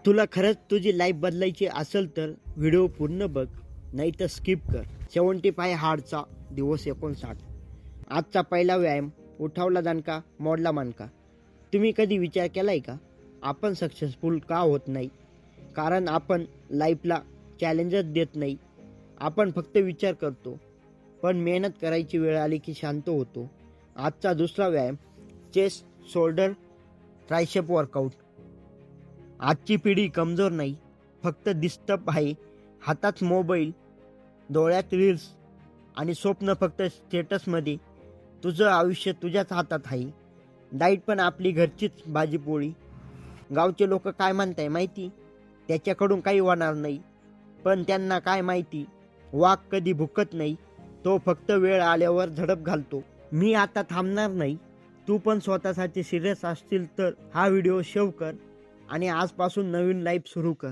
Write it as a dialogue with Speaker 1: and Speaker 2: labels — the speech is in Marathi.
Speaker 1: तुला खरंच तुझी लाईफ बदलायची असेल तर व्हिडिओ पूर्ण बघ, नाही तर स्किप कर. 75 हार्डचा दिवस 59. आजचा पहिला व्यायाम, उठावला दणका मोडला मणका. तुम्ही कधी विचार केलाय का आपण सक्सेसफुल का होत नाही? कारण आपण लाईफला चॅलेंजच देत नाही. आपण फक्त विचार करतो, पण मेहनत करायची वेळ आली की शांत होतो. आजचा दुसरा व्यायाम, चेस्ट शोल्डर ट्रायसेप वर्कआउट. आजची पिढी कमजोर नाही, फक्त डिस्टर्ब आहे. हातात मोबाईल, डोळ्यात रील्स आणि स्वप्न फक्त स्टेटसमध्ये. तुझं आयुष्य तुझ्याच हातात आहे. डाईट पण आपली घरचीच भाजीपोळी. गावचे लोक काय म्हणताय माहिती? त्याच्याकडून काही होणार नाही. पण त्यांना काय माहिती, वाघ कधी भुकत नाही, तो फक्त वेळ आल्यावर झडप घालतो. मी आता थांबणार नाही. तू पण स्वतःसाठी सिरियस असतील तर हा व्हिडिओ सेव्ह कर आणि आजपासून नवीन लाईफ सुरू कर.